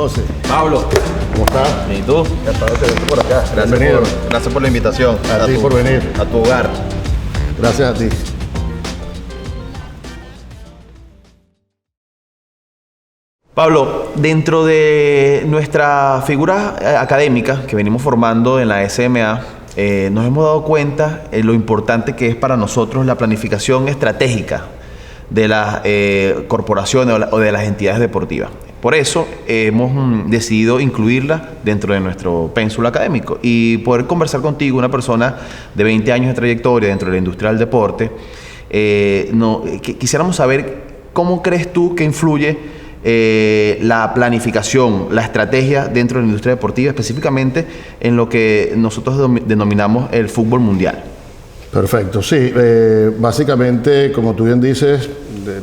José. Pablo, ¿Cómo estás? ¿y tú? Encantado de tenerte por acá. Gracias por la invitación. A ti por venir. A tu hogar. Gracias a ti. Pablo, dentro de nuestra figura académica que venimos formando en la SMA, nos hemos dado cuenta de lo importante que es para nosotros la planificación estratégica de las corporaciones o de las entidades deportivas. Por eso hemos decidido incluirla dentro de nuestro pénsul académico y poder conversar contigo, una persona de 20 años de trayectoria dentro de la industria del deporte. Quisiéramos saber cómo crees tú que influye la planificación, la estrategia dentro de la industria deportiva, específicamente en lo que nosotros denominamos el fútbol mundial. Perfecto, sí. Básicamente, como tú bien dices,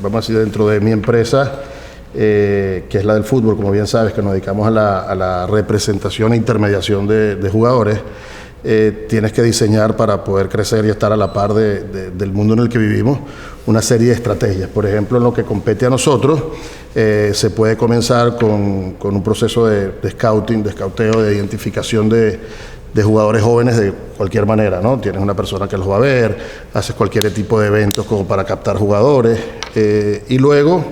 vamos a decir, dentro de mi empresa, que es la del fútbol, como bien sabes, que nos dedicamos a la representación e intermediación de jugadores, tienes que diseñar para poder crecer y estar a la par del mundo en el que vivimos una serie de estrategias. Por ejemplo, en lo que compete a nosotros, se puede comenzar con un proceso de scouting, de escauteo, de identificación de jugadores jóvenes de cualquier manera, ¿no? Tienes una persona que los va a ver, haces cualquier tipo de eventos como para captar jugadores, y luego,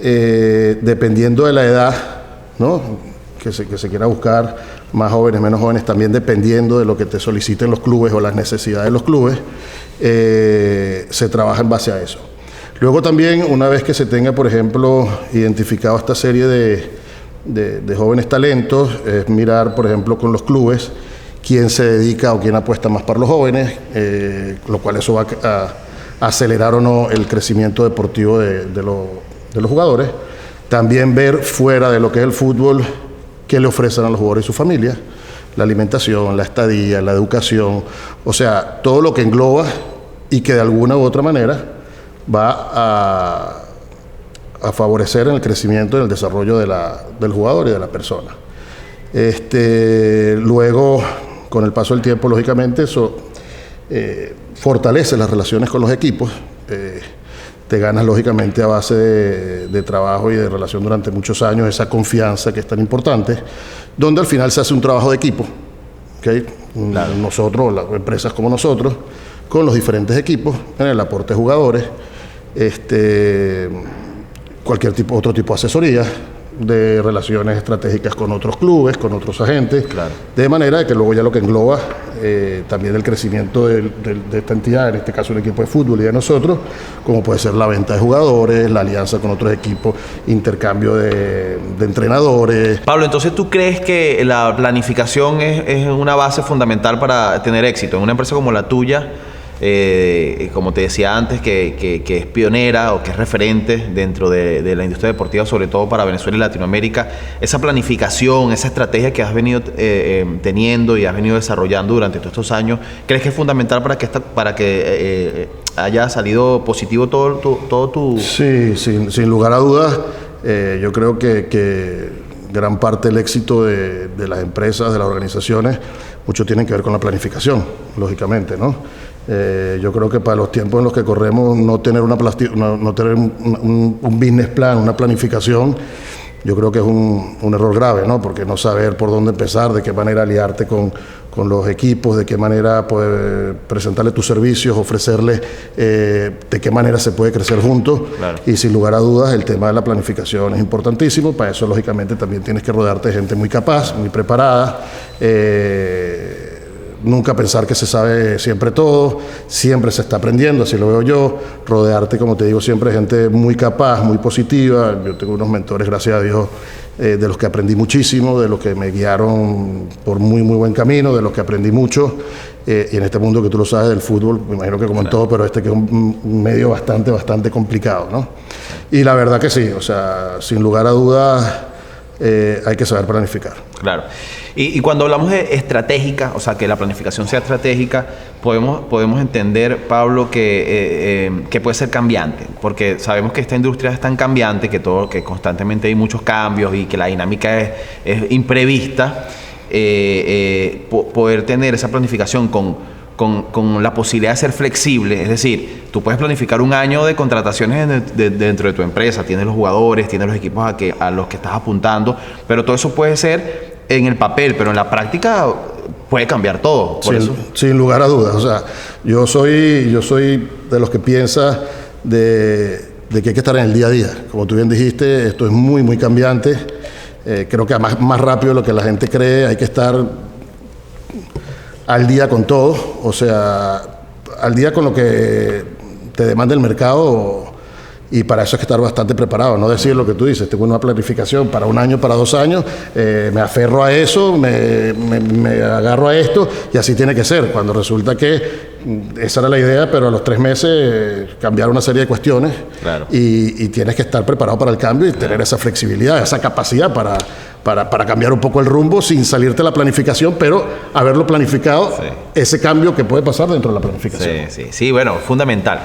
dependiendo de la edad, ¿no?, que se quiera buscar, más jóvenes, menos jóvenes, también dependiendo de lo que te soliciten los clubes o las necesidades de los clubes, se trabaja en base a eso. Luego también, una vez que se tenga, por ejemplo, identificado esta serie de jóvenes talentos, es mirar, por ejemplo, con los clubes, quién se dedica o quién apuesta más para los jóvenes, lo cual eso va a acelerar o no el crecimiento deportivo de los jugadores. También ver fuera de lo que es el fútbol, qué le ofrecen a los jugadores y sus familias, la alimentación, la estadía, la educación, o sea, todo lo que engloba y que de alguna u otra manera va a favorecer en el crecimiento y el desarrollo del jugador y de la persona. Luego, con el paso del tiempo, lógicamente, eso fortalece las relaciones con los equipos. Te ganas, lógicamente, a base de trabajo y de relación durante muchos años, esa confianza que es tan importante, donde al final se hace un trabajo de equipo, ¿okay? Claro. Nosotros, las empresas como nosotros, con los diferentes equipos, en el aporte de jugadores, otro tipo de asesoría, de relaciones estratégicas con otros clubes, con otros agentes, claro, de manera que luego ya lo que engloba también el crecimiento de esta entidad, en este caso el equipo de fútbol y de nosotros, como puede ser la venta de jugadores, la alianza con otros equipos, intercambio de entrenadores. Pablo, entonces ¿tú crees que la planificación es una base fundamental para tener éxito en una empresa como la tuya? Como te decía antes, que es pionera o que es referente dentro de la industria deportiva, sobre todo para Venezuela y Latinoamérica, esa planificación, esa estrategia que has venido teniendo y has venido desarrollando durante todos estos años, ¿crees que es fundamental para que haya salido positivo todo tu...? Sí, sin lugar a dudas. Yo creo que gran parte del éxito de las empresas, de las organizaciones, mucho tienen que ver con la planificación, lógicamente, ¿no? Yo creo que para los tiempos en los que corremos, no tener un business plan, una planificación, yo creo que es un error grave, ¿no? Porque no saber por dónde empezar, de qué manera aliarte con los equipos, de qué manera poder presentarle tus servicios, ofrecerles de qué manera se puede crecer juntos. Claro. Y sin lugar a dudas, el tema de la planificación es importantísimo. Para eso, lógicamente, también tienes que rodearte de gente muy capaz, muy preparada. Nunca pensar que se sabe siempre todo, siempre se está aprendiendo, así lo veo yo. Rodearte, como te digo, siempre de gente muy capaz, muy positiva. Yo tengo unos mentores, gracias a Dios, de los que aprendí muchísimo, de los que me guiaron por muy buen camino, de los que aprendí mucho. Y en este mundo que tú lo sabes del fútbol, me imagino que como en todo, pero que es un medio bastante complicado, ¿no? Y la verdad que sí, o sea, sin lugar a dudas, hay que saber planificar. Claro. Y cuando hablamos de estratégica, o sea, que la planificación sea estratégica, podemos entender, Pablo, que puede ser cambiante, porque sabemos que esta industria es tan cambiante, que constantemente hay muchos cambios y que la dinámica es imprevista. Poder tener esa planificación con la posibilidad de ser flexible. Es decir, tú puedes planificar un año de contrataciones dentro de tu empresa. Tienes los jugadores, tienes los equipos a los que estás apuntando, pero todo eso puede ser en el papel, pero en la práctica puede cambiar todo. Sin lugar a dudas. O sea, yo soy de los que piensa de que hay que estar en el día a día. Como tú bien dijiste, esto es muy, muy cambiante. Creo que además más rápido de lo que la gente cree. Hay que estar al día con todo, o sea, al día con lo que te demanda el mercado, y para eso hay que estar bastante preparado, no decir lo que tú dices, tengo una planificación para 1 año, para 2 años, me aferro a eso, me agarro a esto, y así tiene que ser, cuando resulta que esa era la idea, pero a los 3 meses cambiar una serie de cuestiones. Claro. Y tienes que estar preparado para el cambio y tener esa flexibilidad, esa capacidad para cambiar un poco el rumbo sin salirte de la planificación, pero haberlo planificado, ese cambio que puede pasar dentro de la planificación. Sí, bueno, fundamental.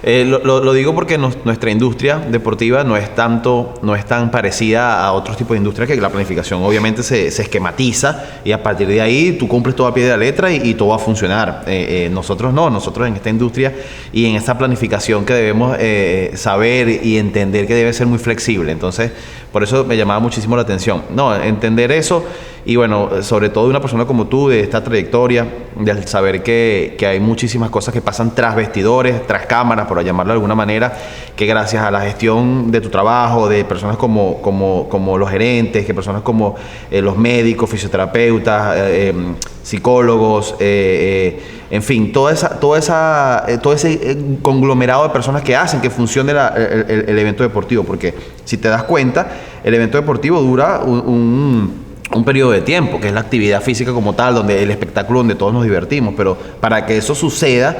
Lo digo porque nuestra industria deportiva no es tan parecida a otros tipos de industria, que la planificación obviamente se esquematiza y a partir de ahí tú cumples todo a pie de la letra y todo va a funcionar. Nosotros en esta industria y en esta planificación que debemos saber y entender que debe ser muy flexible. Entonces, por eso me llamaba muchísimo la atención. Entender eso y bueno, sobre todo de una persona como tú, de esta trayectoria, de saber que hay muchísimas cosas que pasan tras bastidores, tras cámaras, por llamarlo de alguna manera, que gracias a la gestión de tu trabajo, de personas como los gerentes, que personas como los médicos, fisioterapeutas, psicólogos, en fin, todo ese conglomerado de personas que hacen que funcione el evento deportivo, porque si te das cuenta, el evento deportivo dura un periodo de tiempo, que es la actividad física como tal, donde el espectáculo, donde todos nos divertimos, pero para que eso suceda,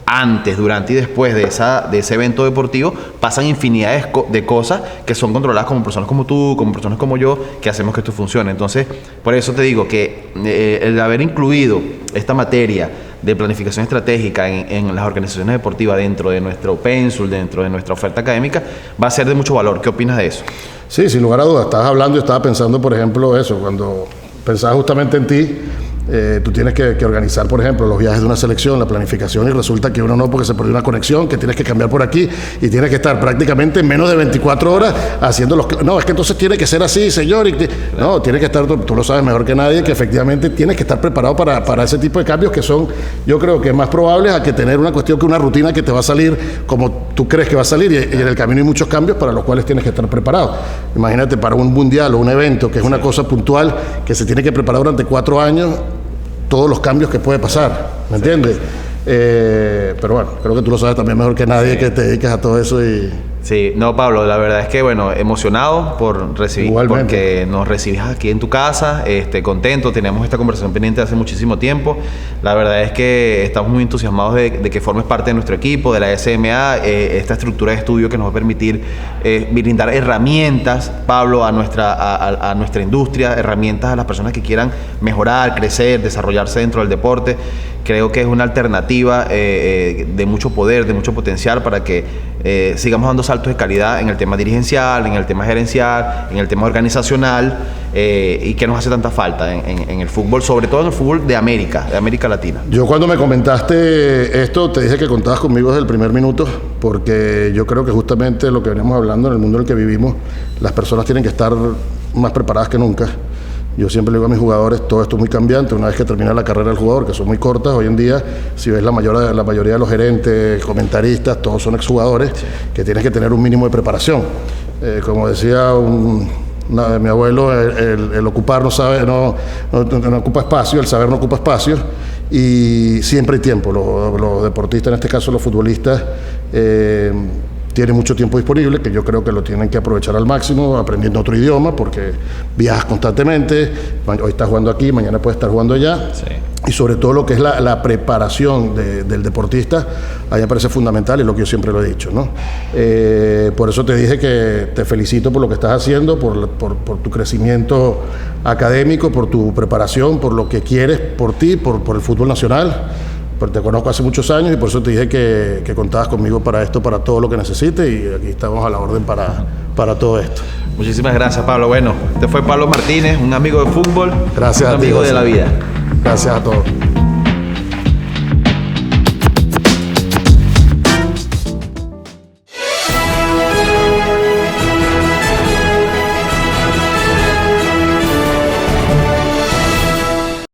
antes, durante y después de ese evento deportivo, pasan infinidades de cosas que son controladas como personas como tú, como personas como yo, que hacemos que esto funcione. Entonces, por eso te digo que el haber incluido esta materia de planificación estratégica en las organizaciones deportivas dentro de nuestro pénsul, dentro de nuestra oferta académica, va a ser de mucho valor. ¿Qué opinas de eso? Sí, sin lugar a dudas. Estabas hablando y estaba pensando, por ejemplo, eso, cuando pensaba justamente en ti. Tú tienes que organizar, por ejemplo, los viajes de una selección, la planificación, y resulta que uno no, porque se perdió una conexión, que tienes que cambiar por aquí y tienes que estar prácticamente en menos de 24 horas haciendo los... No, es que entonces tiene que ser así, señor. No, tienes que estar, tú lo sabes mejor que nadie, que efectivamente tienes que estar preparado para ese tipo de cambios que son, yo creo que más probables a que tener una cuestión que una rutina que te va a salir como tú crees que va a salir, y en el camino hay muchos cambios para los cuales tienes que estar preparado. Imagínate, para un mundial o un evento que es una cosa puntual, que se tiene que preparar durante 4 años, todos los cambios que puede pasar, ¿me entiendes? Pero bueno, creo que tú lo sabes también mejor que nadie, que te dediques a todo eso. Sí, no, Pablo, la verdad es que, bueno, emocionado por recibir, porque nos recibís aquí en tu casa, contento, teníamos esta conversación pendiente hace muchísimo tiempo. La verdad es que estamos muy entusiasmados de que formes parte de nuestro equipo, de la SMA, esta estructura de estudio que nos va a permitir brindar herramientas, Pablo, a nuestra industria, herramientas a las personas que quieran mejorar, crecer, desarrollarse dentro del deporte. Creo que es una alternativa de mucho poder, de mucho potencial para que sigamos dando saltos de calidad en el tema dirigencial, en el tema gerencial, en el tema organizacional, y que nos hace tanta falta en el fútbol, sobre todo en el fútbol de América Latina. Yo cuando me comentaste esto, te dije que contabas conmigo desde el primer minuto, porque yo creo que justamente lo que venimos hablando en el mundo en el que vivimos, las personas tienen que estar más preparadas que nunca. Yo siempre le digo a mis jugadores, todo esto es muy cambiante. Una vez que termina la carrera del jugador, que son muy cortas, hoy en día, si ves la mayoría de los gerentes, comentaristas, todos son exjugadores, que tienes que tener un mínimo de preparación. Como decía mi abuelo, el ocupar no ocupa espacio, el saber no ocupa espacio, y siempre hay tiempo. Los deportistas, en este caso los futbolistas, tienen mucho tiempo disponible, que yo creo que lo tienen que aprovechar al máximo, aprendiendo otro idioma, porque viajas constantemente, hoy estás jugando aquí, mañana puedes estar jugando allá. Sí. Y sobre todo lo que es la preparación del deportista, a mí me parece fundamental, y lo que yo siempre lo he dicho, ¿no? Por eso te dije que te felicito por lo que estás haciendo, por tu crecimiento académico, por tu preparación, por lo que quieres, por ti, por el fútbol nacional. Te conozco hace muchos años y por eso te dije que contabas conmigo para esto, para todo lo que necesites, y aquí estamos a la orden para todo esto. Muchísimas gracias, Pablo. Bueno, este fue Pablo Martínez, un amigo de fútbol, gracias, un amigo de la vida. Gracias a todos.